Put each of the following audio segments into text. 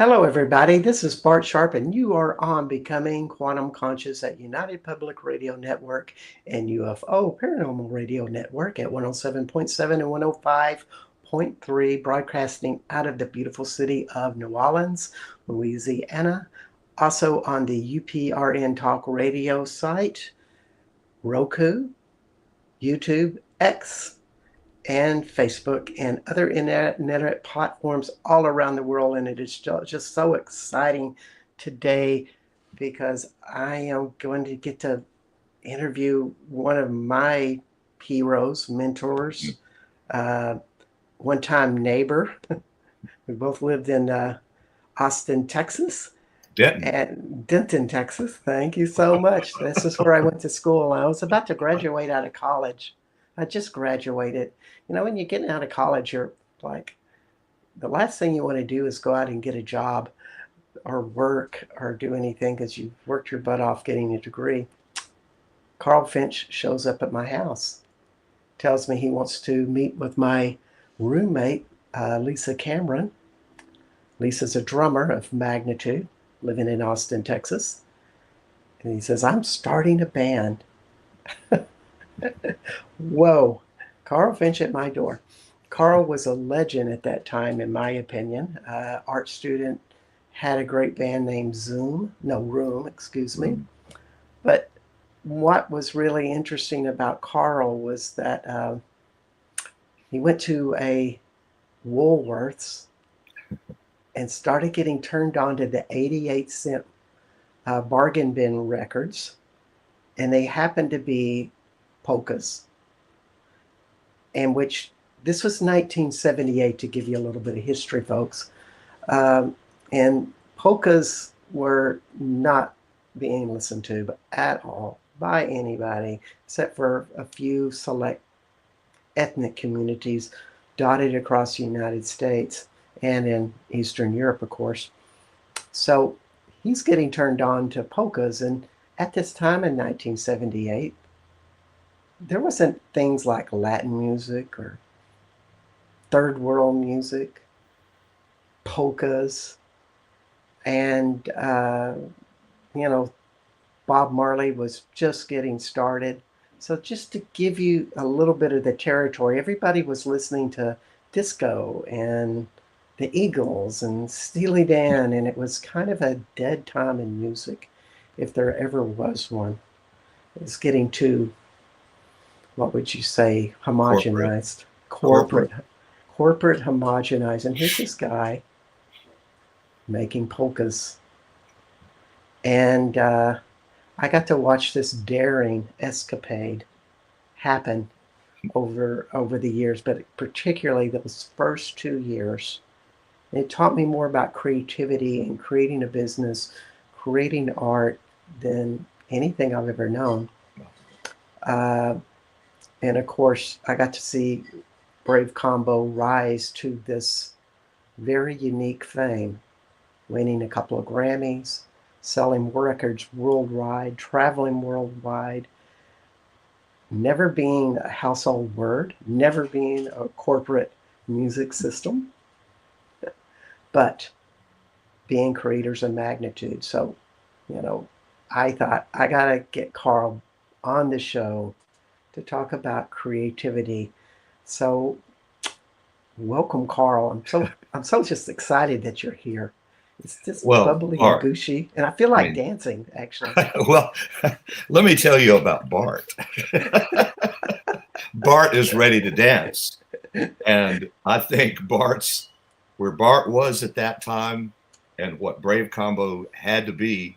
Hello, everybody. This is Bart Sharp, and you are on Becoming Quantum Conscious at United Public Radio Network and UFO Paranormal Radio Network at 107.7 and 105.3, broadcasting out of the beautiful city of New Orleans, Louisiana. Also on the UPRN Talk Radio site, Roku, YouTube, X, and Facebook and other internet platforms all around the world. And it is just so exciting today because I am going to get to interview one of my heroes, mentors, uh, one time neighbor. We both lived in Austin, Texas. Denton. At Denton, Texas. Thank you so much. This is where I went to school. I was about to graduate out of college. I just graduated. You know, when you're getting out of college, you're like, the last thing you want to do is go out and get a job or work or do anything because you've worked your butt off getting a degree. Carl Finch shows up at my house, tells me he wants to meet with my roommate, Lisa Cameron. Lisa's a drummer of magnitude, living in Austin, Texas. And he says, I'm starting a band. Whoa. Carl Finch at my door. Carl was a legend at that time, in my opinion. Art student, had a great band named Room, excuse me. But what was really interesting about Carl was that he went to a Woolworths and started getting turned on to the 88-cent bargain bin records, and they happened to be polkas, in which this was 1978, to give you a little bit of history, folks. And polkas were not being listened to at all by anybody, except for a few select ethnic communities dotted across the United States and in Eastern Europe, of course. So he's getting turned on to polkas. And at this time in 1978, there wasn't things like Latin music or third world music, polkas, and, Bob Marley was just getting started. So just to give you a little bit of the territory, everybody was listening to disco and the Eagles and Steely Dan, and it was kind of a dead time in music, if there ever was one. It was getting too, what would you say, homogenized, corporate homogenized. And here's this guy making polkas, and I got to watch this daring escapade happen over the years, but particularly those first 2 years. It taught me more about creativity and creating a business, creating art than anything I've ever known. Uh, and of course, I got to see Brave Combo rise to this very unique fame, winning a couple of Grammys, selling records worldwide, traveling worldwide, never being a household word, never being a corporate music system, but being creators of magnitude. So, I thought I got to get Carl on the show to talk about creativity. So, welcome, Carl. I'm so just excited that you're here. It's just Well, bubbly and Bart, gushy, and I feel I like mean, dancing, actually. well, let me tell you about Bart. Bart is ready to dance. And I think where Bart was at that time and what Brave Combo had to be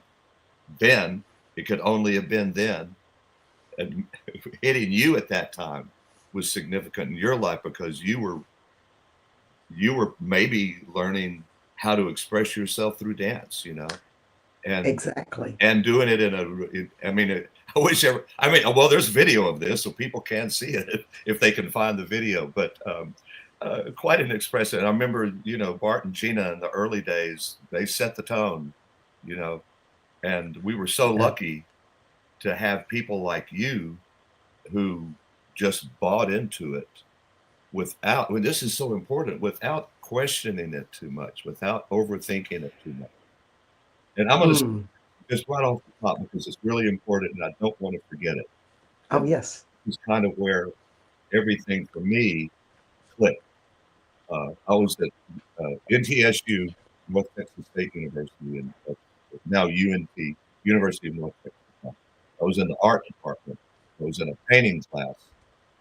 then, it could only have been then. And hitting you at that time was significant in your life because you were maybe learning how to express yourself through dance, and Exactly. doing it I mean, I wish well, there's video of this, so people can see it if they can find the video, but quite an expressive. And I remember, Bart and Gina in the early days, they set the tone, you know, and we were so Yeah. lucky to have people like you who just bought into it without, well, this is so important, without questioning it too much, without overthinking it too much. And I'm going to Mm. just right off the top because it's really important and I don't want to forget it. Oh, And yes. it's kind of where everything for me clicked. I was at NTSU, North Texas State University, and now UNT, University of North Texas. I was in the art department. I was in a painting class,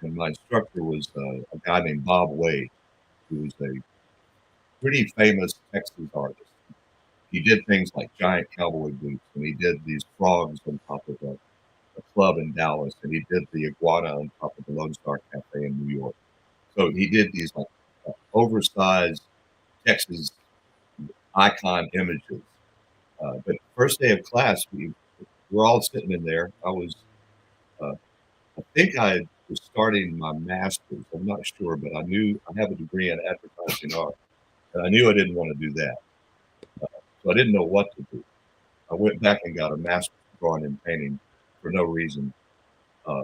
and my instructor was a guy named Bob Wade, who was a pretty famous Texas artist. He did things like giant cowboy boots, and he did these frogs on top of a club in Dallas, and he did the iguana on top of the Lone Star Cafe in New York. So he did these like oversized Texas icon images. But first day of class, we were all sitting in there. Uh, I think I was starting my master's. I'm not sure, but I knew I have a degree in advertising art, and I knew I didn't want to do that. So I didn't know what to do. I went back and got a master's drawing and painting for no reason, uh,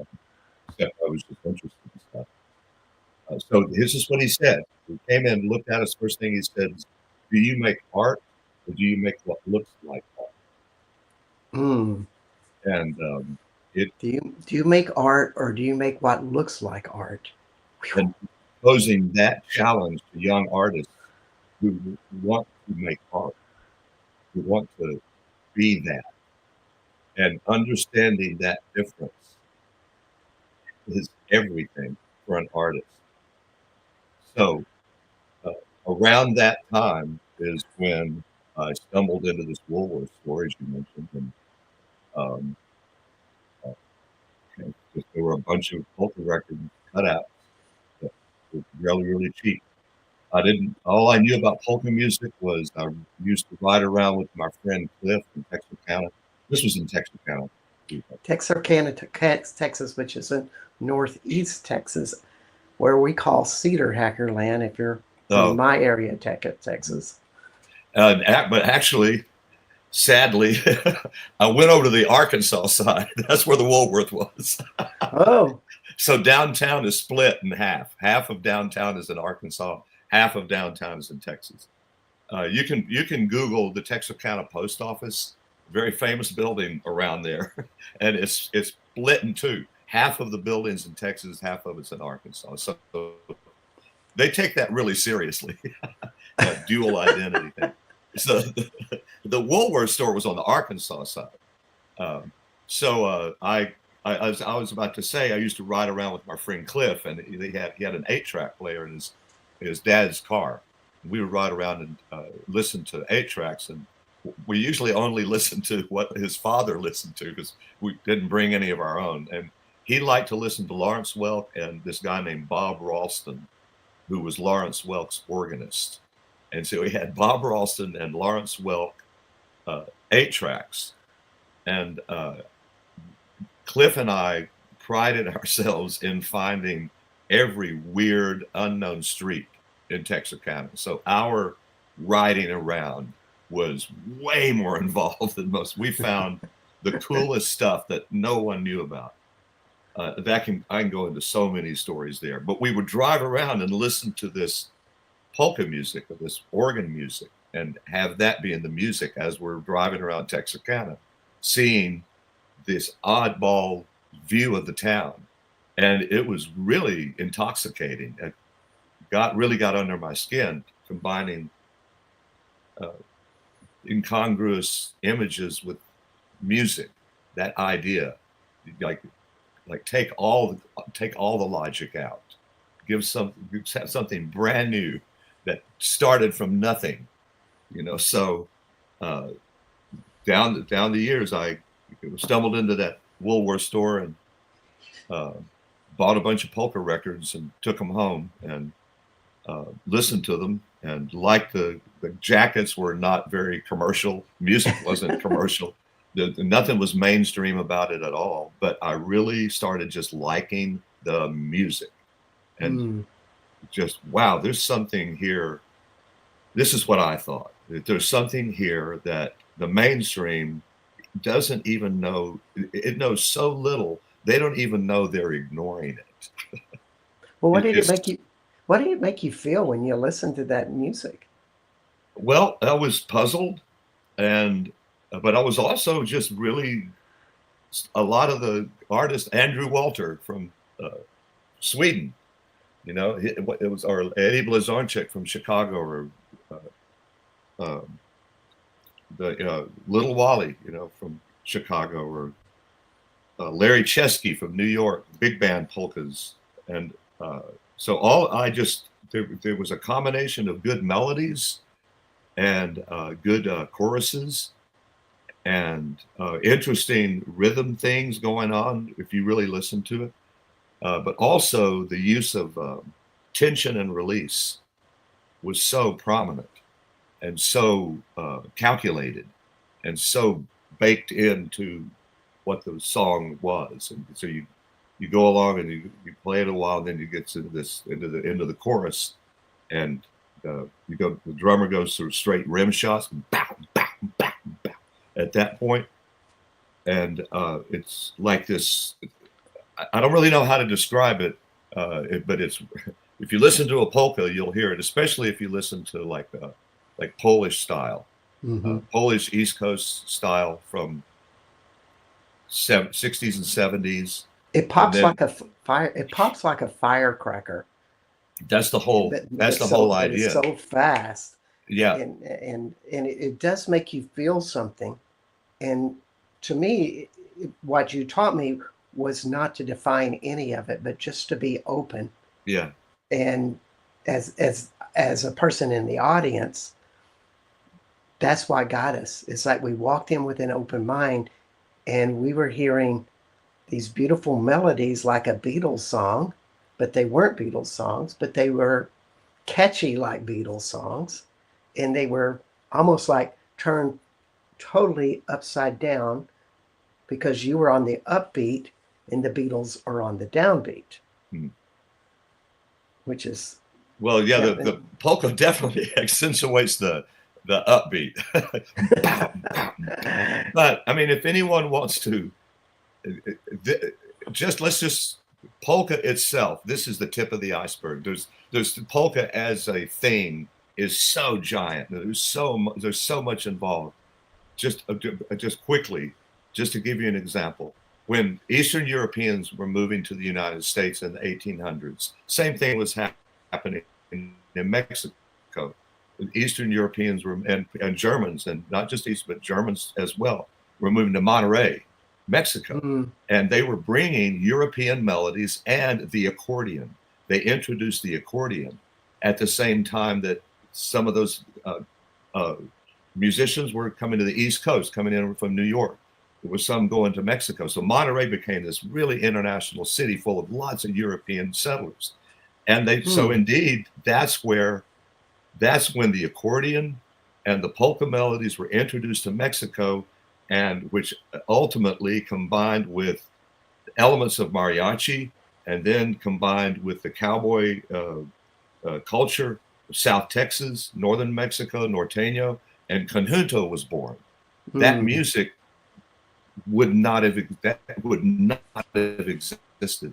except I was just interested in stuff. So this is what he said. He came in, looked at us. First thing he said is, "Do you make art, or do you make what looks like art?" Mm. And it Do you make art or do you make what looks like art? Whew. and posing that challenge to young artists who want to make art, who want to be that, and understanding that difference is everything for an artist. So uh, around that time is when I stumbled into this Woolworth store, as you mentioned, and um, uh, just, there were a bunch of polka record cutouts that were really, really cheap. I didn't. All I knew about polka music was I used to ride around with my friend Cliff in Texarkana. This was in Texarkana. Texarkana, Texas, which is in northeast Texas, where we call Cedar Hacker Land if you're in So, my area, Texas. but actually, sadly, I went over to the Arkansas side. That's where the Woolworth was. Oh, So downtown is split in half. Half of downtown is in Arkansas. Half of downtown is in Texas. You can Google the Texarkana Post Office, very famous building around there, and it's split in two. Half of the buildings in Texas, half of it's in Arkansas. So they take that really seriously, that dual identity thing. So the Woolworth store was on the Arkansas side. Um, so I was about to say I used to ride around with my friend Cliff, and he had an 8-track player in his dad's car. We would ride around and listen to 8-tracks, and we usually only listened to what his father listened to because we didn't bring any of our own. And he liked to listen to Lawrence Welk and this guy named Bob Ralston, who was Lawrence Welk's organist. And so he had Bob Ralston and Lawrence Welk 8-tracks. And Cliff and I prided ourselves in finding every weird, unknown street in Texarkana. So our riding around was way more involved than most. We found the coolest stuff that no one knew about. I can go into so many stories there, but we would drive around and listen to this polka music or this organ music and have that being the music as we're driving around Texarkana, seeing this oddball view of the town. And it was really intoxicating. It really got under my skin, combining uh, incongruous images with music. That idea, like take all the logic out, give something brand new that started from nothing. So uh, down the years, I stumbled into that Woolworth store and uh, bought a bunch of polka records and took them home and listened to them, and like the jackets were not very commercial. Music wasn't commercial. Nothing was mainstream about it at all. But I really started just liking the music and mm. just, wow, there's something here. This is what I thought. There's something here that the mainstream doesn't even know. It knows so little. They don't even know they're ignoring it. Well, what It- did it It's make you? What did it make you feel when you listened to that music? Well, I was puzzled, and but I was also just really a lot of the artists. Andrew Walter from uh, Sweden, it was, or Eddie Blazonczyk from Chicago, or uh, um, the Little Wally, from Chicago, or Larry Chesky from New York, big band polkas, and uh, so all I just there was a combination of good melodies and good choruses and interesting rhythm things going on if you really listen to it, but also the use of tension and release was so prominent and so calculated and so baked into what the song was. And so you go along and you play it a while, and then you get to the end of the chorus, and the drummer goes through straight rim shots, bow, bow, bow, bow, at that point, and it's like this. I don't really know how to describe it, but it's if you listen to a polka, you'll hear it, especially if you listen to like Polish style, Mm-hmm. Polish East Coast style from 60s and 70s, It and pops then like a fire. It pops like a firecracker, that's the whole but but it's idea. so fast, Yeah, and it does make you feel something. And to me, what you taught me was not to define any of it, but just to be open. yeah, And as a person in the audience, that's what got us. It's like we walked in with an open mind, and we were hearing these beautiful melodies like a Beatles song, but they weren't Beatles songs, but they were catchy like Beatles songs, and they were almost like turned totally upside down because you were on the upbeat and the Beatles are on the downbeat, hmm. which is Well, yeah, yeah. the polka definitely accentuates the upbeat. But I mean, if anyone wants to, let's just polka itself. This is the tip of the iceberg. There's the polka as a thing is so giant. There's so much involved. Just quickly, just to give you an example, when Eastern Europeans were moving to the United States in the 1800s, same thing was happening in Mexico. Eastern Europeans and Germans, and not just East, but Germans as well, were moving to Monterey, Mexico, Mm, and they were bringing European melodies and the accordion. They introduced the accordion at the same time that some of those uh, musicians were coming to the East Coast, coming in from New York. There was some going to Mexico. So Monterey became this really international city full of lots of European settlers. And so mm. indeed, that's when the accordion and the polka melodies were introduced to Mexico, and which ultimately combined with elements of mariachi, and then combined with the cowboy culture of South Texas, northern Mexico, norteño, and conjunto was born. That Mm. music would not have existed.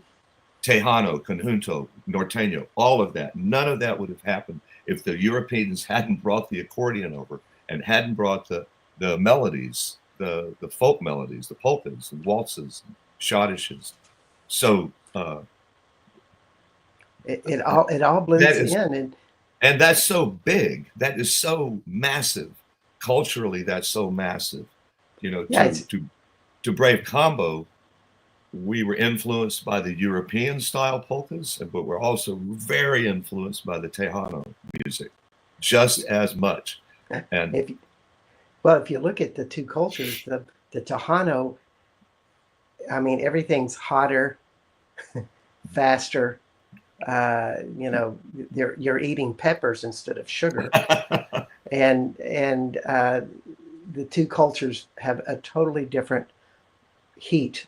Tejano, conjunto, norteño, all of that. None of that would have happened if the Europeans hadn't brought the accordion over and hadn't brought the melodies, the folk melodies, the polkas and waltzes, and schottisches. So It all that blends is, in, and and that's so big. That is so massive. Culturally, that's so massive. yeah, To it's Brave Combo, we were influenced by the European style polkas, but we're also very influenced by the Tejano music, just as much. And if well, if you look at the two cultures, the Tejano, I mean, everything's hotter, faster. You're eating peppers instead of sugar, and the two cultures have a totally different heat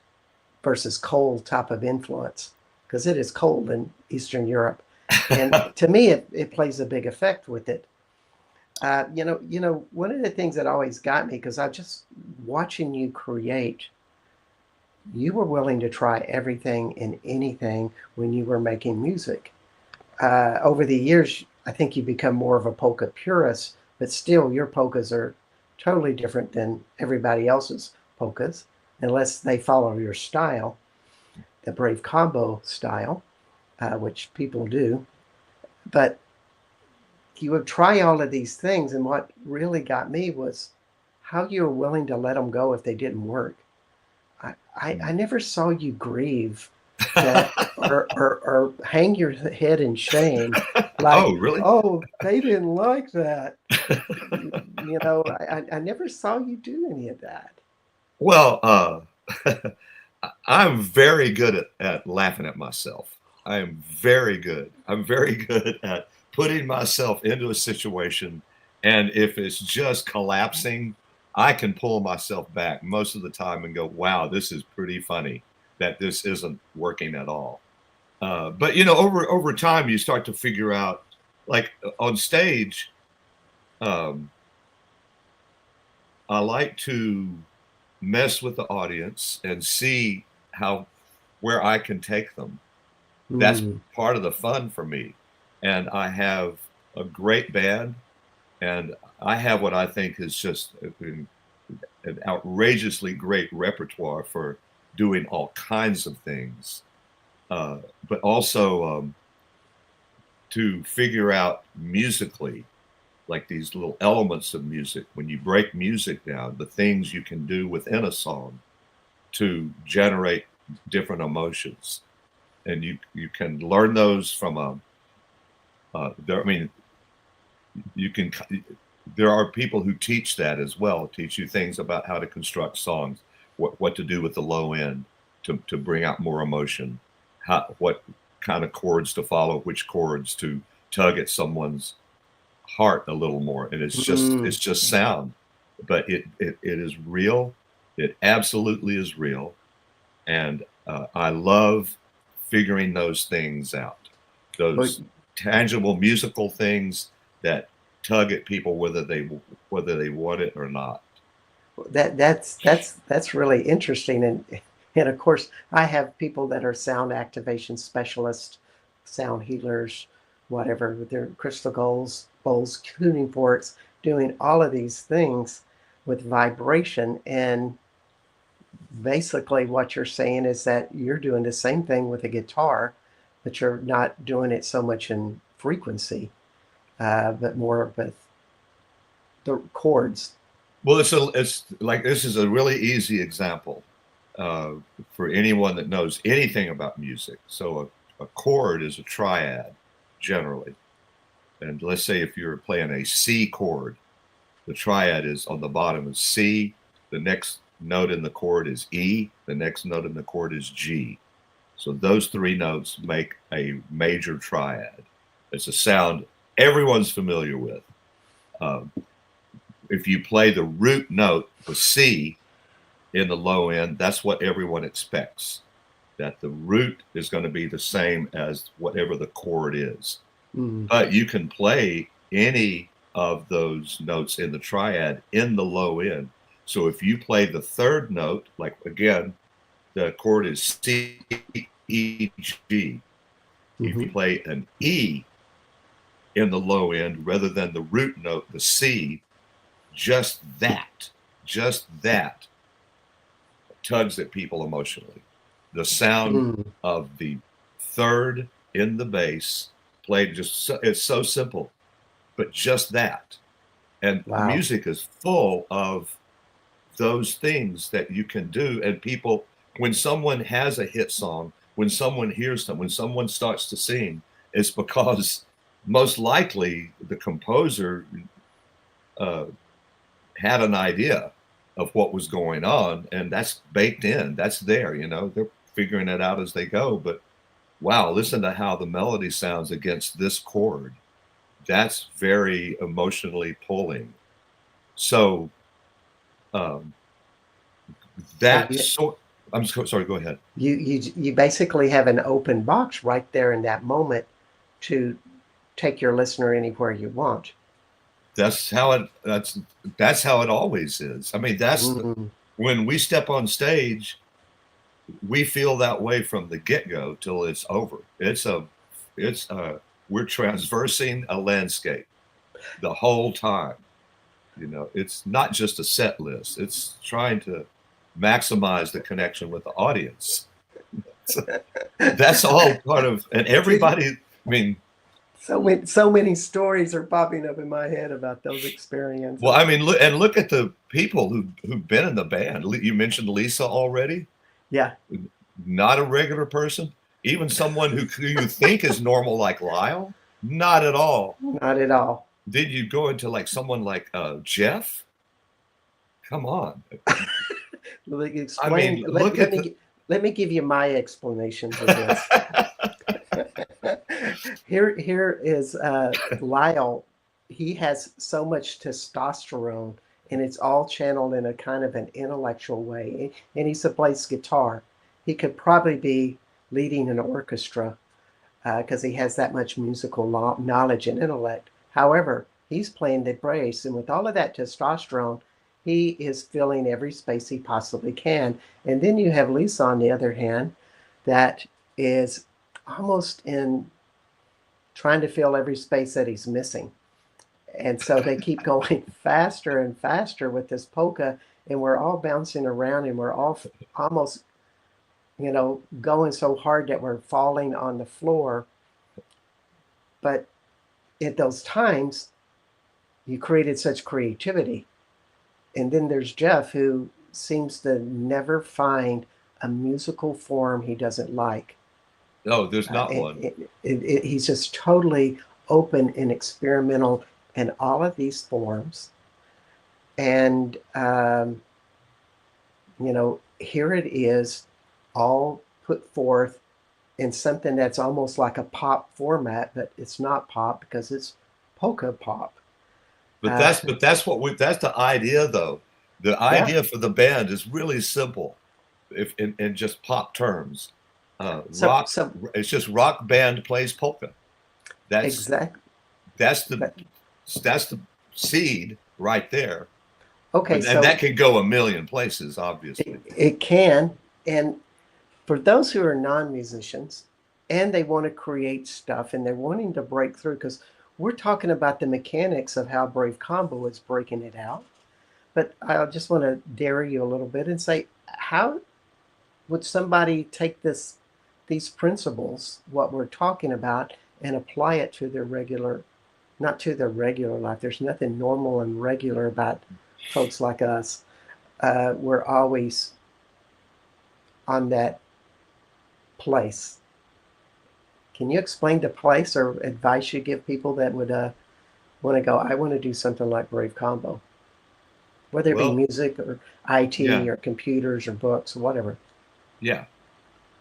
versus cold type of influence because it is cold in Eastern Europe, and to me, it plays a big effect with it. One of the things that always got me because I just watching you create, you were willing to try everything and anything when you were making music. over the years, I think you become more of a polka purist, but still your polkas are totally different than everybody else's polkas, unless they follow your style, the Brave Combo style, which people do. But you would try all of these things, and what really got me was how you were willing to let them go if they didn't work. I never saw you grieve that or hang your head in shame like, Oh, really? oh, they didn't like that. You know, I never saw you do any of that. Well, I'm very good at laughing at myself. I am very good. I'm very good at putting myself into a situation, and if it's just collapsing, I can pull myself back most of the time and go, "Wow, this is pretty funny that this isn't working at all." But over time, you start to figure out, like on stage, um, I like to mess with the audience and see how where I can take them. That's Mm, part of the fun for me. And I have a great band, and I have what I think is just an outrageously great repertoire for doing all kinds of things. Uh, but also to figure out musically, like these little elements of music, when you break music down, the things you can do within a song to generate different emotions. And you can learn those from I mean, you can, there are people who teach that as well, teach you things about how to construct songs, what to do with the low end to bring out more emotion, what kind of chords to follow, which chords to tug at someone's heart a little more. And mm. it's just sound, but it is real. It absolutely is real. And I love figuring those things out, But those tangible musical things that tug at people whether they want it or not. that's really interesting, and of course I have people that are sound activation specialists, sound healers, whatever, with their crystal bowls, tuning forks, doing all of these things with vibration. And basically what you're saying is that you're doing the same thing with a guitar, but you're not doing it so much in frequency, but more with the chords. Well, it's like this is a really easy example uh, for anyone that knows anything about music. So a chord is a triad generally, and let's say if you're playing a C chord, the triad is on the bottom is C. The next note in the chord is E. The next note in the chord is G. So those three notes make a major triad. It's a sound everyone's familiar with. Um, if you play the root note, the C, in the low end, that's what everyone expects. That the root is going to be the same as whatever the chord is. Mm. But you can play any of those notes in the triad in the low end. So if you play the third note, like again, the chord is C, E, G. If Hmm. you play an E in the low end rather than the root note, the C, just that tugs at people emotionally. The sound Mm. of the third in the bass played it's so simple, but just that. And Wow. music is full of those things that you can do. And people, when someone has a hit song, when someone hears them, when someone starts to sing, it's because most likely the composer uh, had an idea of what was going on, and that's baked in. That's there. They're figuring it out as they go. But wow, listen to how the melody sounds against this chord. That's very emotionally pulling. So um, So that sort. Sorry. Go ahead. you basically have an open box right there in that moment to take your listener anywhere you want. That's how it always is. I mean, Mm. when we step on stage, we feel that way from the get go till it's over. It's a we're transversing a landscape the whole time. It's not just a set list. It's trying to maximize the connection with the audience. So that's all part of, and everybody, I mean, so many stories are popping up in my head about those well, experiences. I mean, look at the people who've been in the band. You mentioned Lisa already. Yeah. Not a regular person. Even someone who you think is normal, like Lyle, not at all. Not at all. Did you go into like someone like Jeff? Come on. I Explain. mean, look at the. Let me give you my explanations of this. Here is Lyle. He has so much testosterone, and it's all channeled in a kind of an intellectual way. And he plays guitar. He could probably be leading an orchestra because he has that much musical knowledge and intellect. However, he's playing the bass, and with all of that testosterone, he is filling every space he possibly can. And then you have Lisa, on the other hand, that is almost in trying to fill every space that he's missing. And so they keep going faster and faster with this polka, and we're all bouncing around, and we're all almost, going so hard that we're falling on the floor. But at those times, you created such creativity. And then there's Jeff, who seems to never find a musical form he doesn't like. No, there's not one. He's just totally open and experimental in all of these forms. And, here it is, all put forth in something that's almost like a pop format, but it's not pop because it's polka pop. But that's that's the idea though. The idea Yeah. for the band is really simple, if in just pop terms. So, Rock. so It's just rock band plays polka. That's exactly. that's the But, that's the seed right there. okay. And So that can go a million places, obviously. it can. And for those who are non-musicians and they want to create stuff and they're wanting to break through, because we're talking about the mechanics of how Brave Combo is breaking it out. But I just want to dare you a little bit and say, how would somebody take these principles, what we're talking about, and apply it to their regular, not to their regular life? There's nothing normal and regular about folks like us. We're always on that place. Can you explain the place or advice you give people that would want to go, I want to do something like Brave Combo, whether it be Well, music or IT yeah, or computers or books or whatever? yeah.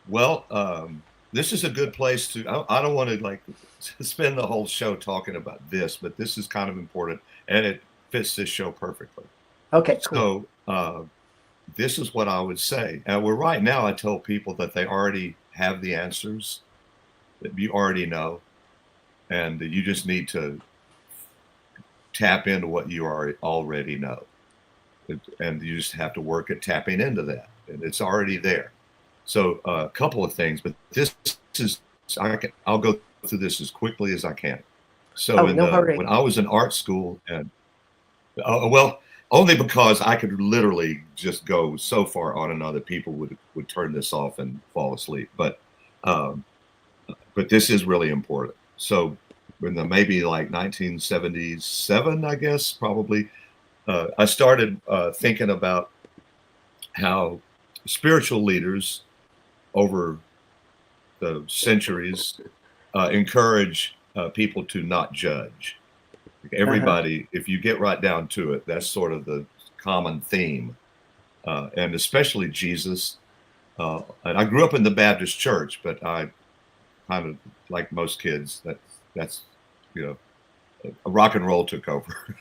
Well, this is a good place to. I don't want to like spend the whole show talking about this, but this is kind of important, and it fits this show perfectly. Okay, cool. So this is what I would say. And we're right now. I tell people that they already have the answers, that you already know, and that you just need to tap into what you already know, and you just have to work at tapping into that, and it's already there. So a couple of things, but this is I'll go through this as quickly as I can. So Oh, no hurry. when I was in art school, and well, only because I could literally just go so far on and on that people would turn this off and fall asleep. Um, but this is really important. So in the maybe like 1977, I guess probably, I started thinking about how spiritual leaders over the centuries encourage people to not judge. Uh-huh. Everybody, if you get right down to it, that's sort of the common theme, and especially Jesus. And I grew up in the Baptist church, but I kind of like most kids. That's you know, rock and roll took over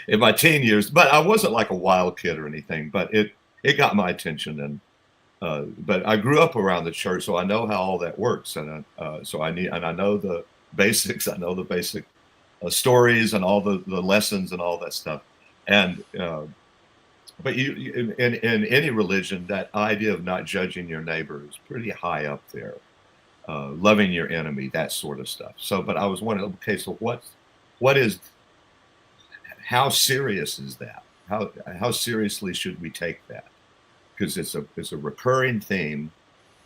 in my teen years. But I wasn't like a wild kid or anything. But it got my attention, and but I grew up around the church, so I know how all that works, and so I know the basics. I know the basic stories and all the lessons and all that stuff. And but in any religion, that idea of not judging your neighbor is pretty high up there. loving your enemy, that sort of stuff. So, but I was wondering, okay, so what is, how serious is that? How seriously should we take that? Because it's a recurring theme.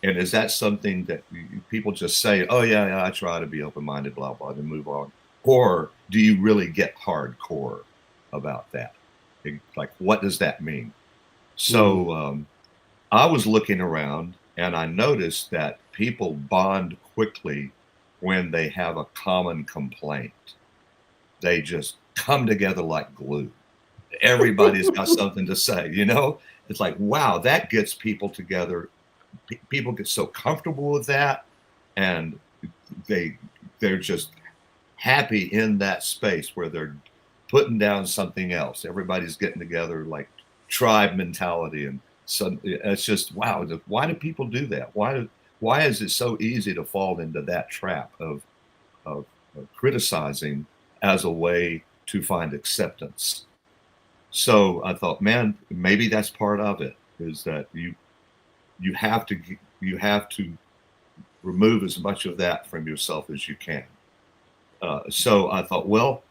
And is that something that people just say, oh, yeah, yeah, I try to be open minded, blah, blah, and move on? Or do you really get hardcore about that? Like, what does that mean? Mm. So I was looking around and I noticed that people bond quickly when they have a common complaint. They just come together like glue. Everybody's got something to say, you know? It's like, wow, that gets people together. People get so comfortable with that, and they they're just happy in that space where they're putting down something else. Everybody's getting together like tribe mentality, and so it's just wow. Why do people do that? Why is it so easy to fall into that trap of, of criticizing as a way to find acceptance? So I thought, man, maybe that's part of it. Is that you have to you have to remove as much of that from yourself as you can. So I thought, well,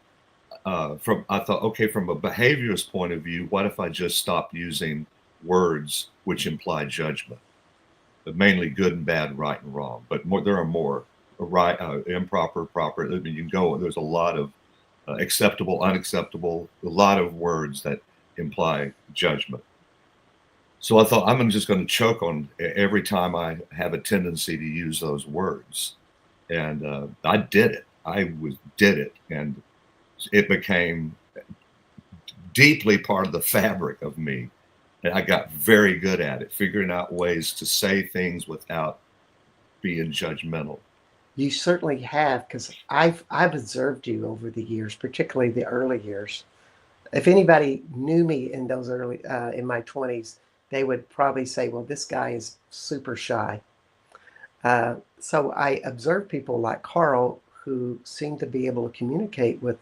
I thought, okay, from a behaviorist point of view, what if I just stopped using words which imply judgment, but mainly good and bad, right and wrong, but there are more right, improper, proper. I mean, you can go. There's a lot of acceptable, unacceptable, a lot of words that imply judgment. So I thought I'm just going to choke on every time I have a tendency to use those words, and I did it. Did it, and it became deeply part of the fabric of me. And I got very good at it, figuring out ways to say things without being judgmental. You certainly have, because I've observed you over the years, particularly the early years. If anybody knew me in those early in my 20s, they would probably say, "Well, this guy is super shy." So I observed people like Carl who seemed to be able to communicate with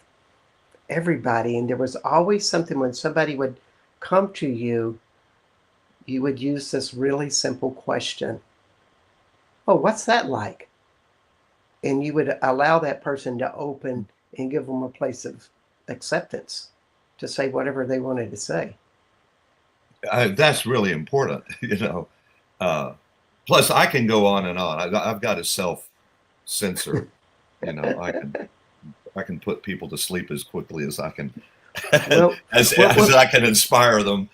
everybody, and there was always something when somebody would come to you, you would use this really simple question: "Oh, what's that like?" And you would allow that person to open and give them a place of acceptance to say whatever they wanted to say. That's really important, you know. Uh, Plus, I can go on and on. I've got a self censor. You know, I can put people to sleep as quickly as I can, Well, well, as well I can inspire them.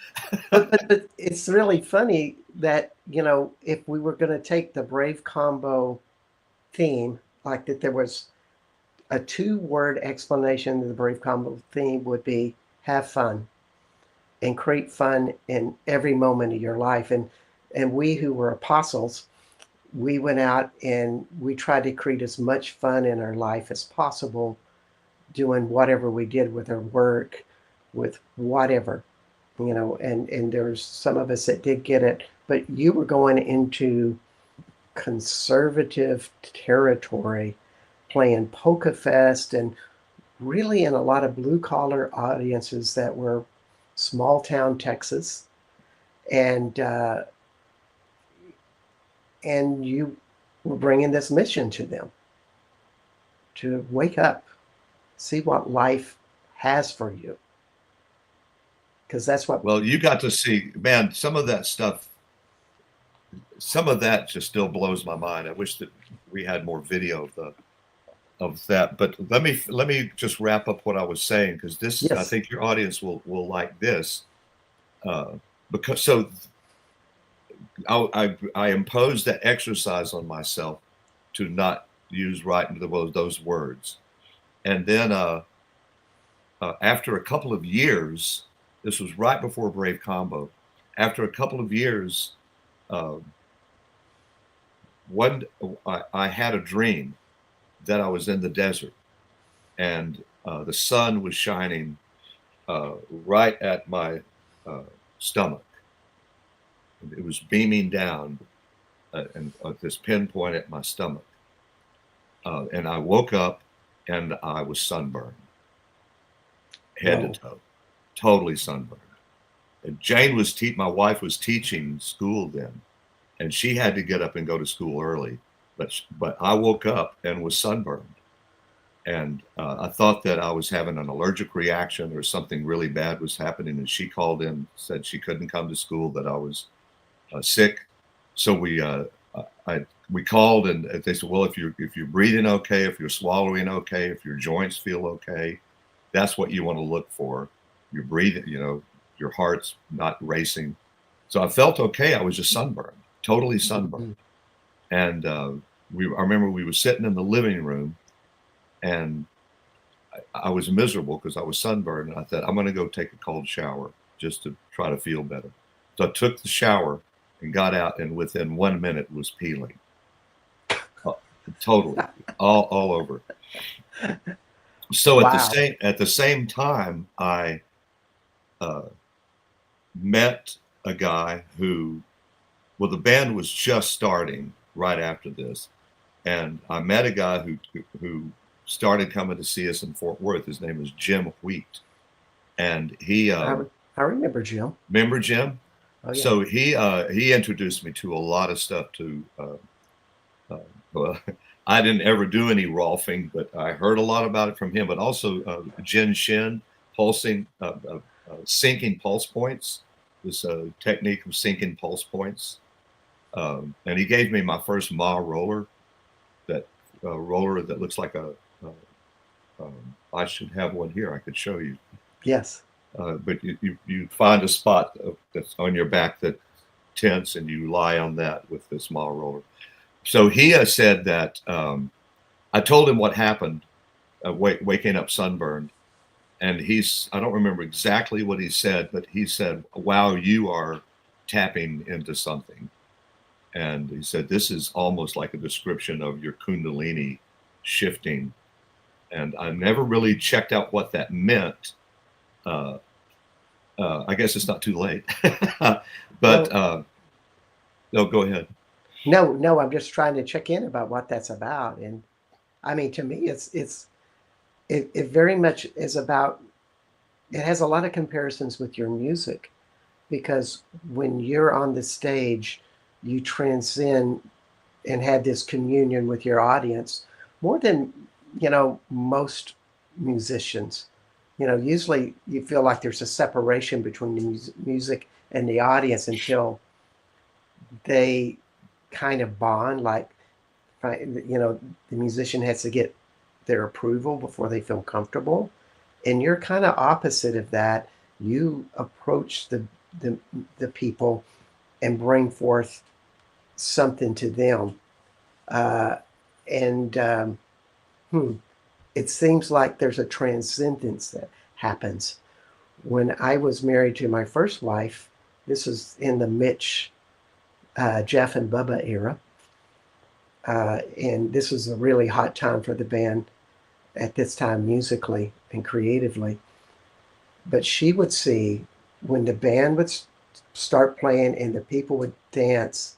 but it's really funny that, if we were going to take the Brave Combo theme, like that there was a two-word explanation of the Brave Combo theme would be have fun and create fun in every moment of your life. And we who were apostles, we went out and we tried to create as much fun in our life as possible, doing whatever we did with our work, with whatever, and there's some of us that did get it, but you were going into conservative territory, playing Polka Fest, and really in a lot of blue collar audiences that were small town Texas, and and you were bringing this mission to them to wake up, see what life has for you, because that's what. Well, you got to see, man, some of that stuff, some of that just still blows my mind. I wish that we had more video of that. But let me just wrap up what I was saying, because this, I Yes. think your audience will like this. Uh, because so I imposed that exercise on myself to not use right into those words, and then after a couple of years, this was right before Brave Combo. After a couple of years, uh, one I had a dream that I was in the desert, and the sun was shining right at my uh, stomach. It was beaming down and this pinpoint at my stomach. And I woke up and I was sunburned, head to Whoa. toe, totally sunburned. And my wife was teaching school then, and she had to get up and go to school early. but I woke up and was sunburned. And I thought that I was having an allergic reaction or something really bad was happening. And she called in, said she couldn't come to school, that I was sick. So we called, and they said, well, if you're breathing okay, if you're swallowing okay, if your joints feel okay, that's what you want to look for. You're breathing, your heart's not racing. So I felt okay. I was just sunburned, totally sunburned. Mhm. And I remember we were sitting in the living room, and I was miserable because I was sunburned. And I thought, I'm going to go take a cold shower just to try to feel better. So I took the shower and got out, and within 1 minute was peeling. Totally, all over. So Wow. at the same time, I met a guy who, well, the band was just starting right after this, and I met a guy who started coming to see us in Fort Worth. His name is Jim Wheat, and he I remember Jim. remember Jim. Oh yeah. So he introduced me to a lot of stuff. Well, I didn't ever do any rolfing, but I heard a lot about it from him. But also Jin Shin, pulsing, syncing pulse points. This technique of syncing pulse points. And he gave me my first Ma roller, that roller that looks like I should have one here. I could show you. Yes. But you find a spot that's on your back that tense, and you lie on that with this Ma roller. So he has said that I told him what happened, waking up sunburned, and I don't remember exactly what he said, but he said, wow, you are tapping into something. And he said, this is almost like a description of your Kundalini shifting. And I never really checked out what that meant. I guess it's not too late. But Well, no, go ahead. no, I'm just trying to check in about what that's about. And I mean, to me, it very much is about. It has a lot of comparisons with your music, because when you're on the stage, you transcend and have this communion with your audience more than most musicians. Usually you feel like there's a separation between the music and the audience until they kind of bond. Like, the musician has to get their approval before they feel comfortable, and you're kind of opposite of that. You approach the the people and bring forth something to them. Uh, and hmm, it seems like there's a transcendence that happens. When I was married to my first wife, this was in the Mitch, Jeff, and Bubba era. And this was a really hot time for the band at this time, musically and creatively. But she would see when the band would start playing and the people would dance,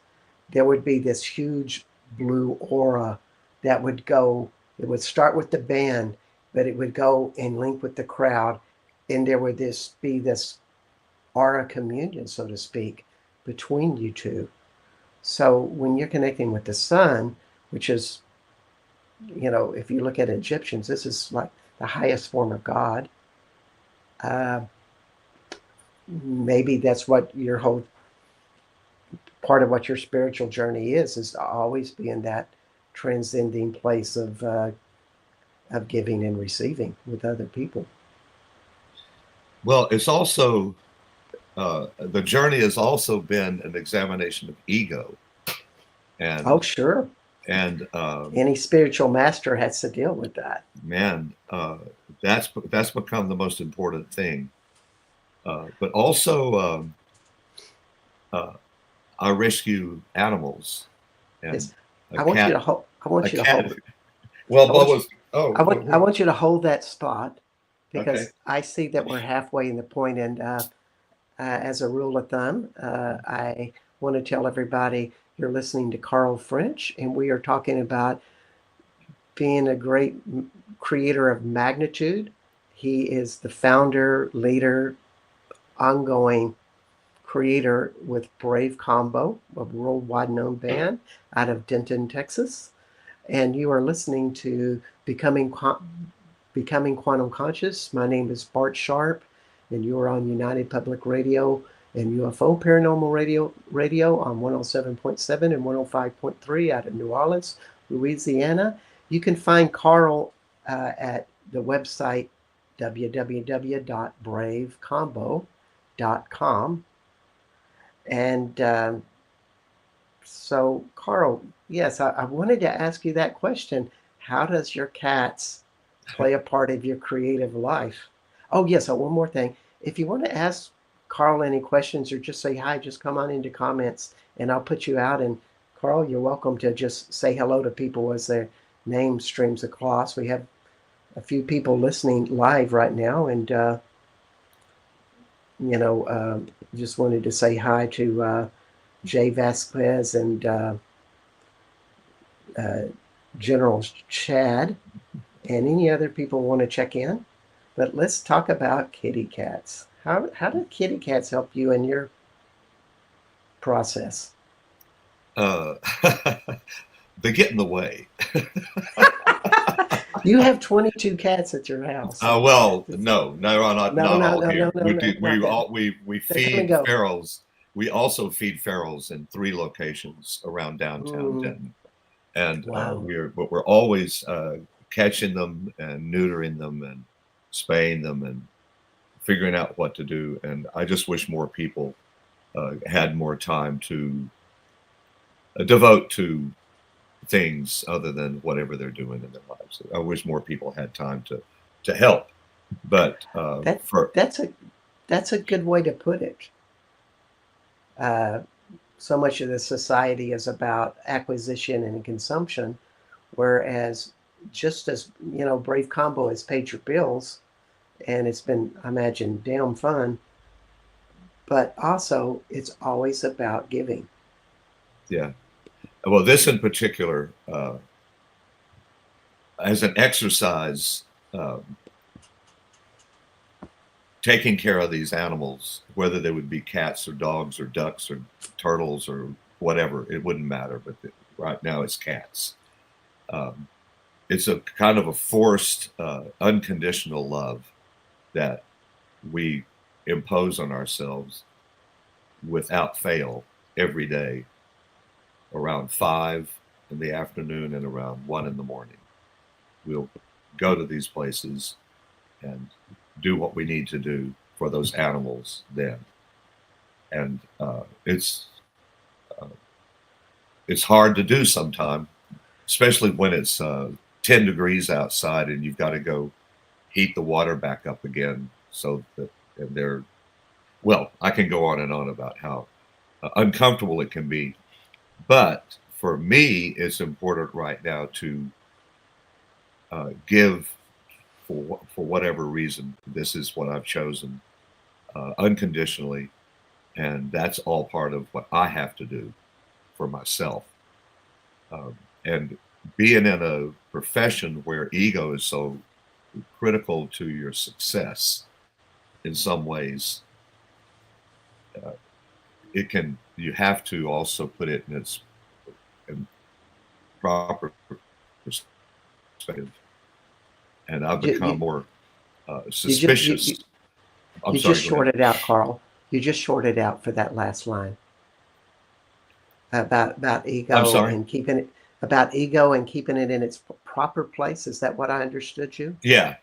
there would be this huge blue aura that would go. It would start with the band, but it would go and link with the crowd, and there would be this aura communion, so to speak, between you two. So when you're connecting with the sun, which is, if you look at Egyptians, this is like the highest form of God. Uh, Maybe that's what your whole part of what your spiritual journey is to always be in that transcending place of giving and receiving with other people. Well, it's also the journey has also been an examination of ego, Oh, and sure. and Any spiritual master has to deal with that. man, that's become the most important thing. But also, uh, I rescue animals, and Yes. a I want you cat, to hold. I a want you to cat. hold. Well, I want you. Bubba's. Oh, I want you to hold that spot, okay. because I see that we're halfway in the point, and as a rule of thumb, I want to tell everybody you're listening to Carl French, and we are talking about being a great creator of magnitude. He is the founder, leader, ongoing creator with Brave Combo, a worldwide known band out of Denton, Texas. And you are listening to Becoming Quantum Conscious. My name is Bart Sharp, and you are on United Public Radio and UFO Paranormal Radio on 107.7 and 105.3 out of New Orleans, Louisiana. You can find Carl at the website www.bravecombo.com. And so, Carl, yes, I wanted to ask you that question. How does your cats play a part of your creative life? Oh, yes, one more thing. If you want to ask Carl any questions or just say hi, just come on into comments and I'll put you out. And Carl, you're welcome to just say hello to people as their name streams across. We have a few people listening live right now, and just wanted to say hi to Jay Vasquez and General Chad, and any other people want to check in. But let's talk about kitty cats. How do kitty cats help you in your process? Uh, they get in the way. You have 22 cats at your house. Well, no, not No, no, all no, no, here. no, We no, do, not that. we They come and feed go. ferals. We also feed ferals in 3 locations around downtown Denton, and Wow. we're always catching them and neutering them and spaying them and figuring out what to do. And I just wish more people had more time to devote to things other than whatever they're doing in their lives. I wish more people had time to help, but That for that's a good way to put it. Uh, so much of the society is about acquisition and consumption, whereas just as Brave Combo has paid your bills, and it's been, I imagine, damn fun. But also, it's always about giving. yeah. Well, this in particular, as an exercise, taking care of these animals, whether they would be cats or dogs or ducks or turtles or whatever, it wouldn't matter. But right now, it's cats. It's a kind of a forced, unconditional love that we impose on ourselves without fail every day around 5 in the afternoon and around 1 in the morning. We'll go to these places and do what we need to do for those animals then. And it's hard to do sometimes, especially when it's 10 degrees outside and you've got to go heat the water back up again. So that and well, I can go on and on about how uncomfortable it can be. But for me, it's important right now to give for whatever reason. This is what I've chosen unconditionally, and that's all part of what I have to do for myself. And being in a profession where ego is so critical to your success, in some ways, you have to also put it in its proper perspective. And I've become more suspicious. You just shorted out, Carl. You just shorted out for that last line about I'm ego sorry. and keeping it in its proper place. Is that what I understood you? Yeah.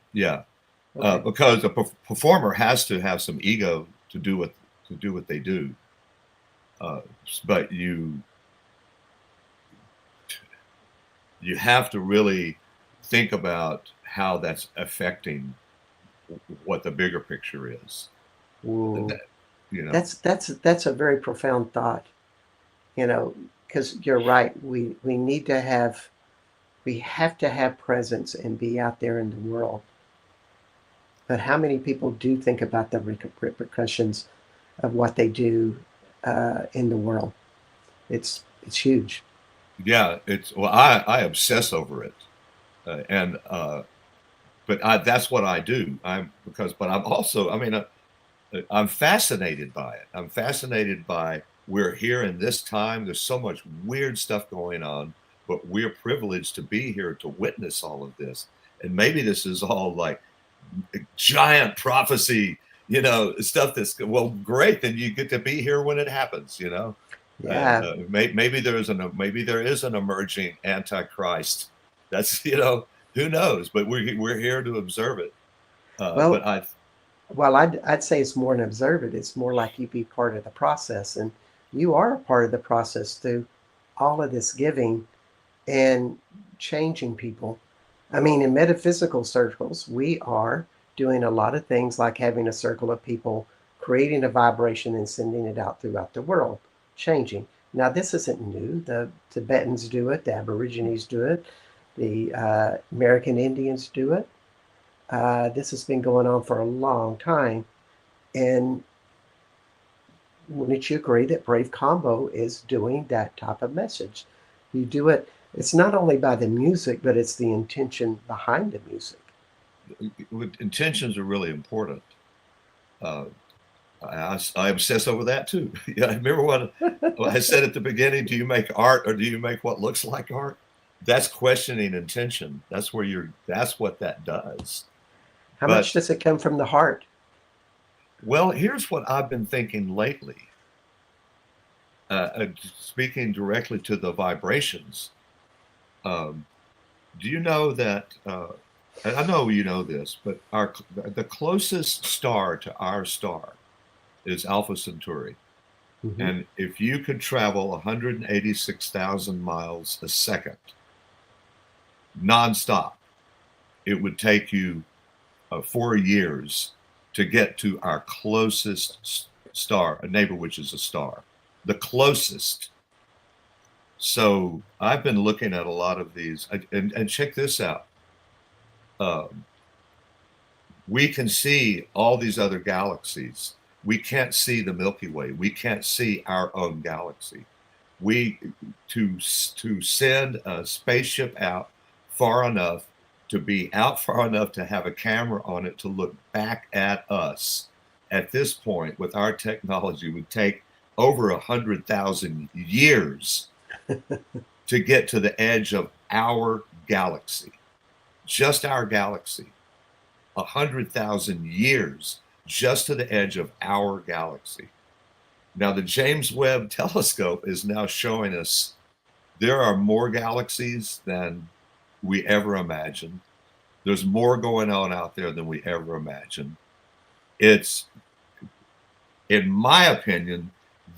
Okay. Because a performer has to have some ego to do what they do. But you have to really think about how that's affecting what the bigger picture is. Ooh. That's a very profound thought. Because you're right. We have to have presence and be out there in the world. But how many people do think about the repercussions of what they do in the world? It's huge. Yeah, I obsess over it, but that's what I do. But I'm also, I'm fascinated by it. I'm fascinated by we're here in this time. There's so much weird stuff going on, but we're privileged to be here to witness all of this. And maybe this is all like giant prophecy, stuff that's, well, great. Then you get to be here when it happens, and Yeah. maybe maybe there is an emerging antichrist. That's, who knows? But we're here to observe it. But Well, I'd say it's more than observe it. It's more like you be part of the process, and you are a part of the process through all of this giving and changing people. I mean, in metaphysical circles, we are doing a lot of things like having a circle of people creating a vibration and sending it out throughout the world, changing. Now, this isn't new. The Tibetans do it, the Aborigines do it, the American Indians do it. This has been going on for a long time. And wouldn't you agree that Brave Combo is doing that type of message? You do it, it's not only by the music, but it's the intention behind the music. intentions are really important. Uh, I obsess over that too. Yeah, I remember what I said at the beginning. Do you make art or do you make what looks like art? That's questioning intention. That's what that does. How much But, does it come from the heart? well, here's what I've been thinking lately. Speaking directly to the vibrations, um, do you know that? And I know you know this, but the closest star to our star is Alpha Centauri. Mm-hmm. And if you could travel 186,000 miles a second nonstop, it would take you 4 years to get to our closest star, a neighbor, which is a star, the closest. So I've been looking at a lot of these, and check this out. Um, we can see all these other galaxies. We can't see the Milky Way. We can't see our own galaxy. We to send a spaceship out far enough to be out far enough to have a camera on it to look back at us at this point with our technology would take over 100,000 years to get to the edge of our galaxy, just our galaxy. 100,000 years just to the edge of our galaxy. Now, the James Webb Telescope is now showing us there are more galaxies than we ever imagined. There's more going on out there than we ever imagined. It's, in my opinion,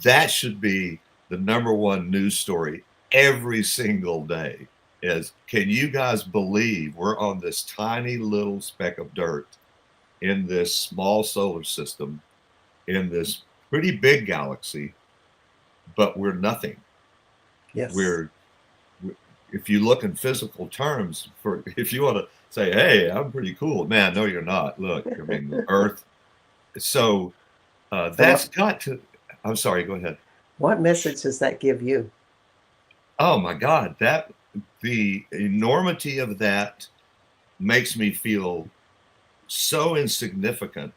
that should be the number one news story every single day is, can you guys believe we're on this tiny little speck of dirt in this small solar system, in this pretty big galaxy, but we're nothing. Yes. We're, if you look in physical terms, if you want to say, hey, I'm pretty cool, man, no, you're not. Look, I mean, the Earth. So So that's got to, I'm sorry, go ahead. what message does that give you? Oh my God, the enormity of that makes me feel so insignificant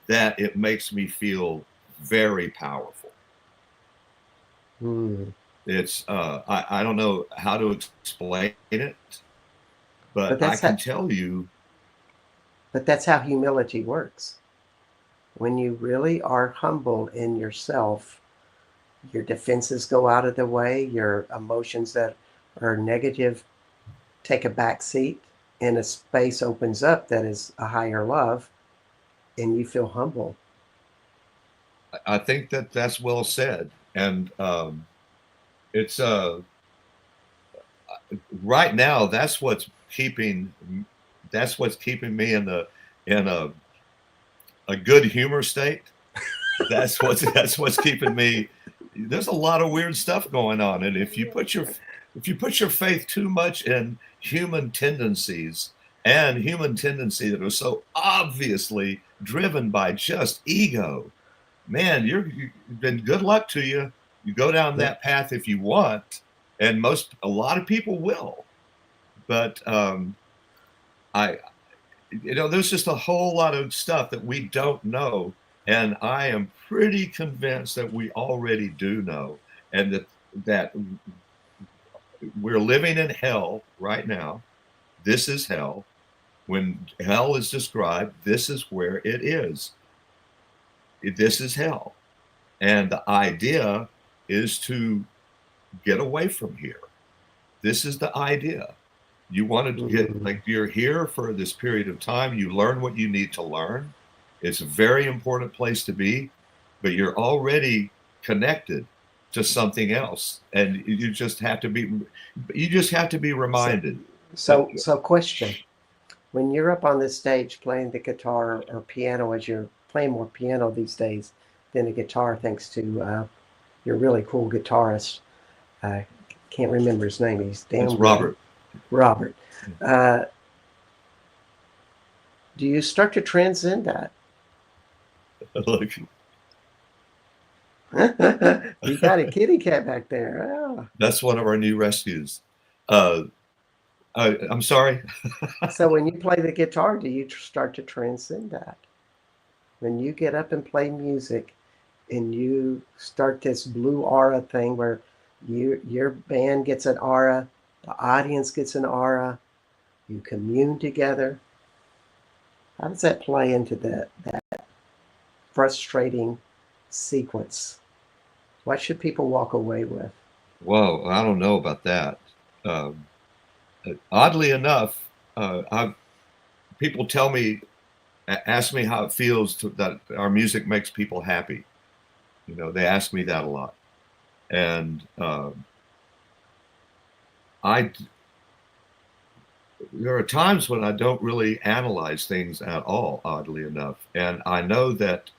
that it makes me feel very powerful. Hmm. It's I don't know how to explain it, But but I that's can how, tell you. but that's how humility works. When you really are humble in yourself, your defenses go out of the way, your emotions that are negative take a back seat, and a space opens up that is a higher love, and you feel humble. I think that that's well said, and it's right now that's what's keeping me in a good humor state. That's what's keeping me. There's a lot of weird stuff going on, and if you put your faith too much in human tendencies and human tendency that are so obviously driven by just ego, man, you've been good luck to you. You go down Yeah. that path if you want, and a lot of people will. But I there's just a whole lot of stuff that we don't know. And I am pretty convinced that we already do know, and that we're living in hell right now. This is hell. When hell is described, this is where it is. This is hell. And the idea is to get away from here. This is the idea. You want to get, Mm. like, you're here for this period of time. You learn what you need to learn. It's a very important place to be, but you're already connected to something else. And you just have to be So, reminded. Uh, so question. When you're up on this stage playing the guitar or piano, as you're playing more piano these days than the guitar, thanks to your really cool guitarist. I can't remember his name. He's it's damn good. Robert. Robert. Uh, do you start to transcend that? Look, You got a kitty cat back there. Oh. that's one of our new rescues. Uh, I'm sorry. So when you play the guitar, do you start to transcend that? When you get up and play music and you start this blue aura thing where your band gets an aura, the audience gets an aura, you commune together. How does that play into that frustrating sequence? What should people walk away with? Whoa, I don't know about that. Um, Oddly enough, people tell me, ask me how it feels that our music makes people happy. They ask me that a lot, and I there are times when I don't really analyze things at all, oddly enough, and I know that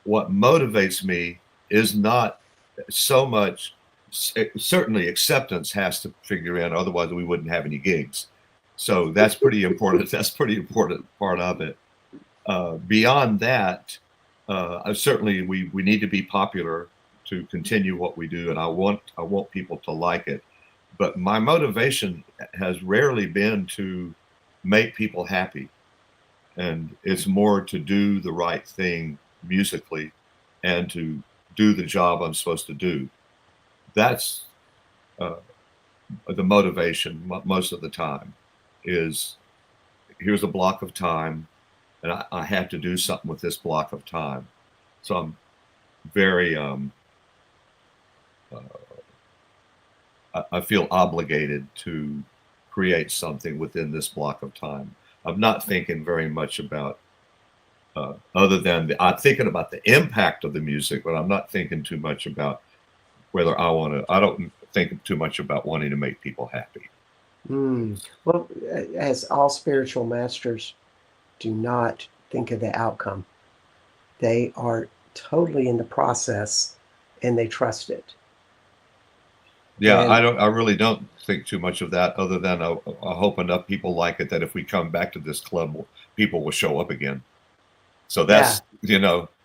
what motivates me is not so much. Certainly, acceptance has to figure in, otherwise we wouldn't have any gigs. So that's pretty important. That's pretty important part of it. Beyond that, certainly we need to be popular to continue what we do, and I want people to like it. But my motivation has rarely been to make people happy, and it's more to do the right thing musically and to do the job I'm supposed to do. That's uh, the motivation most of the time. Is here's a block of time, and I have to do something with this block of time. So I'm very uh, I feel obligated to create something within this block of time. I'm not thinking very much about other than I'm thinking about the impact of the music, but I'm not thinking too much about whether I want to. I don't think too much about wanting to make people happy. Hmm. Well, as all spiritual masters, do not think of the outcome. They are totally in the process and they trust it. Yeah, And I really don't think too much of that, other than I hope enough people like it that if we come back to this club, people will show up again. So yeah, that's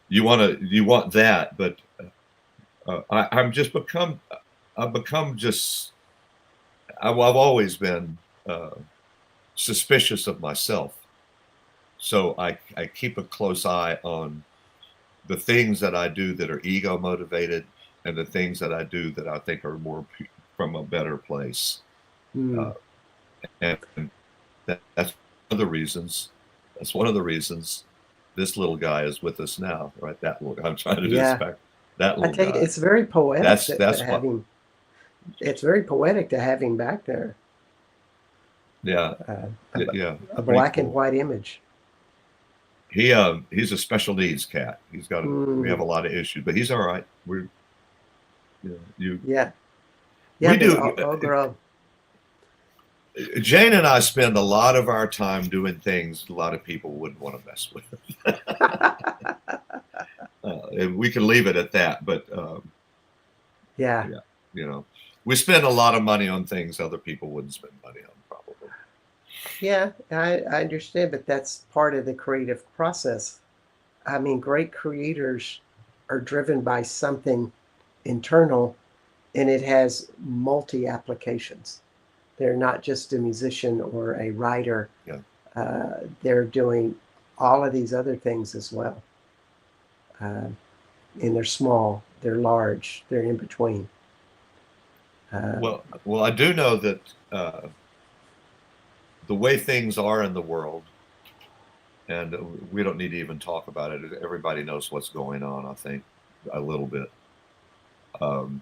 you want that, but I'm just I've become just I've always been uh, suspicious of myself. So I keep a close eye on the things that I do that are ego motivated, and the things that I do that I think are more from a better place. hmm, Uh, and that's one of the reasons. That's one of the reasons this little guy is with us now, right? That little guy. I'm trying to do this yeah. back. That I little tell you, guy. it's very poetic to That's have what. him. It's very poetic to have him back there. Yeah, Uh, yeah. a Pretty black and cool. white image. He's a special needs cat. We have Hmm. a lot of issues, but he's all right. We're you Yeah, yeah. we They do. all grow. Jane and I spend a lot of our time doing things a lot of people wouldn't want to mess with. And we can leave it at that. But Yeah, yeah, you know, we spend a lot of money on things other people wouldn't spend money on, probably. yeah. I understand, but that's part of the creative process. I mean, great creators are driven by something internal and it has multi applications. They're not just a musician or a writer. Yeah. They're doing all of these other things as well. And they're small, they're large, they're in between. Well, I do know that the way things are in the world, and we don't need to even talk about it. Everybody knows what's going on, I think, a little bit. Um,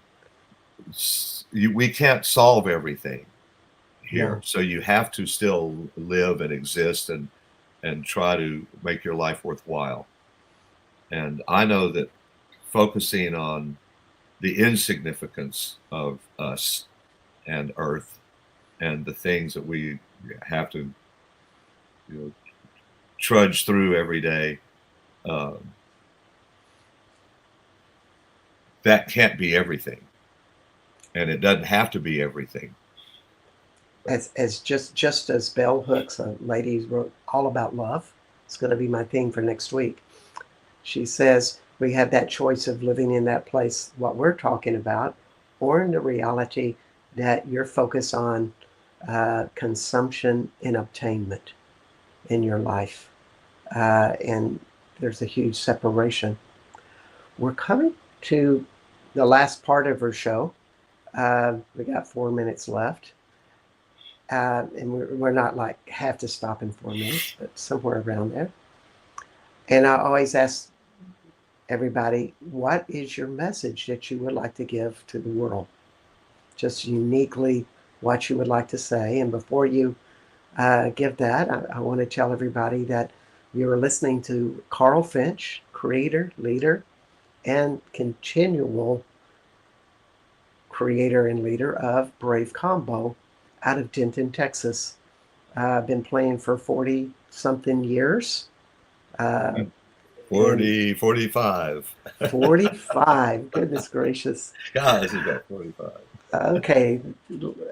we can't solve everything here, No. so you have to still live and exist and try to make your life worthwhile. And I know that focusing on the insignificance of us and Earth and the things that we have to, trudge through every day, that can't be everything, and it doesn't have to be everything. As just as bell hooks, a lady wrote all about love. It's going to be my theme for next week. She says we have that choice of living in that place, what we're talking about, or in the reality that you're focused on consumption and obtainment in your life. And there's a huge separation. We're coming to the last part of our show. We got 4 minutes left. And we're not like have to stop in 4 minutes, but somewhere around there. And I always ask everybody, what is your message that you would like to give to the world? Just uniquely what you would like to say. And before you give that, I want to tell everybody that you're listening to Carl Finch, creator, leader, and continual creator and leader of Brave Combo out of Denton, Texas. I've been playing for 40 something years. 40, 45. 45. Goodness gracious. Gosh, you got 45. Okay.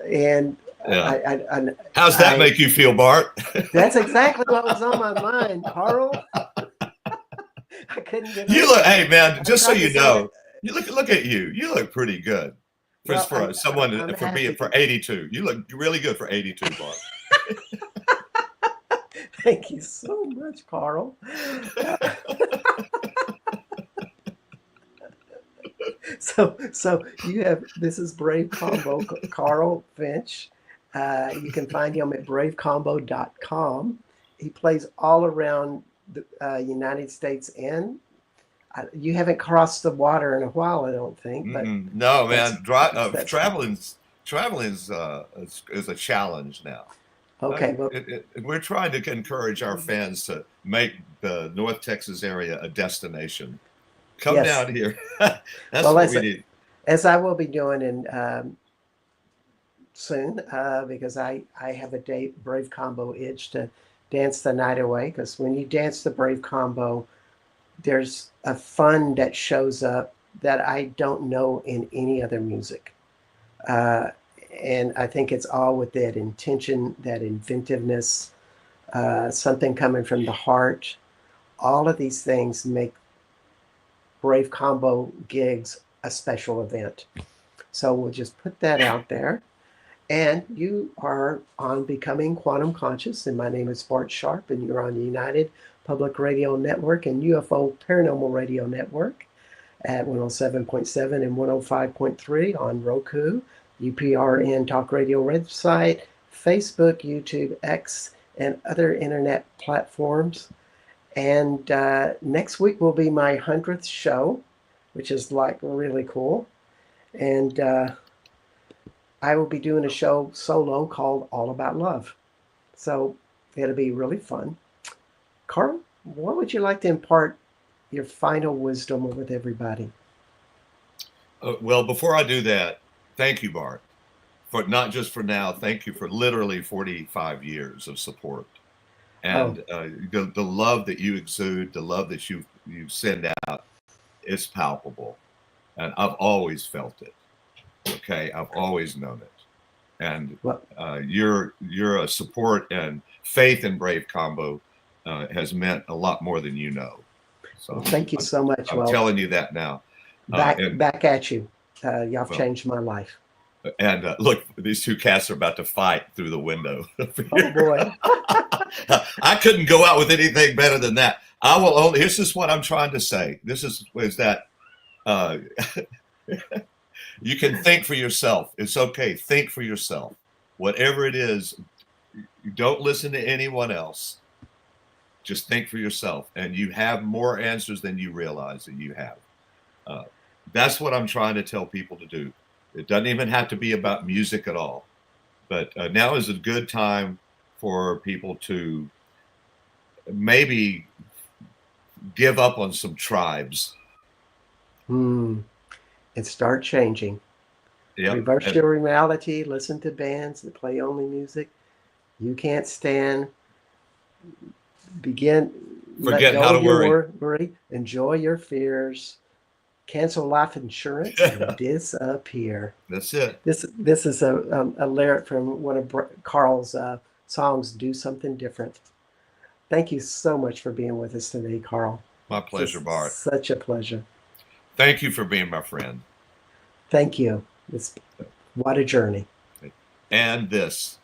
And Yeah. I How's that make you feel, Bart? That's exactly what was on my mind, Carl. I couldn't get You look, hey man, just so you know, you look at you. You look pretty good for, well, for someone I'm for being for 82. You look really good for 82, Bart. Thank you so much, Carl. So you have, this is Brave Combo, Carl Finch. You can find him at bravecombo.com. He plays all around the United States, and you haven't crossed the water in a while, I don't think. But no, man, traveling's is a challenge now. Okay, well, we're trying to encourage our fans to make the North Texas area a destination. Come yes. down here. That's what we need. As I will be doing in soon, because I have a date, Brave Combo itch to dance the night away. Because when you dance the Brave Combo, there's a fun that shows up that I don't know in any other music. And I think it's all with that intention, that inventiveness, something coming from the heart. All of these things make Brave Combo gigs a special event. So we'll just put that out there. And you are on Becoming Quantum Conscious, and my name is Bart Sharp, and you're on United Public Radio Network and UFO Paranormal Radio Network at 107.7 and 105.3 on Roku, UPRN Talk Radio website, Facebook, YouTube, X, and other internet platforms. And next week will be my 100th show, which is like really cool. And I will be doing a show solo called All About Love. So it'll be really fun. Carl, what would you like to impart your final wisdom with everybody? Well, before I do that, thank you, Bart, for not just for now. Thank you for literally 45 years of support, and the love that you exude, the love that you send out, is palpable, and I've always felt it. Okay, I've always known it, and your support and faith in Brave Combo has meant a lot more than you know. So well, thank you so much. I'm telling you that now. Back at you. Y'all have changed my life. And look, these two cats are about to fight through the window. Oh boy. I couldn't go out with anything better than that. I will only. This is what I'm trying to say. This is that uh, you can think for yourself. It's okay. Think for yourself. Whatever it is, you don't listen to anyone else. Just think for yourself, and you have more answers than you realize that you have. Uh, that's what I'm trying to tell people to do. It doesn't even have to be about music at all. But now is a good time for people to maybe give up on some tribes. And start changing. Yep. Reverse your reality. Listen to bands that play only music you can't stand. Forget how to worry. Enjoy your fears. Cancel life insurance and disappear. That's it. This is a lyric from one of Carl's songs, Do Something Different. Thank you so much for being with us today, Carl. My pleasure, Bart. Such a pleasure. Thank you for being my friend. Thank you. What a journey. And this.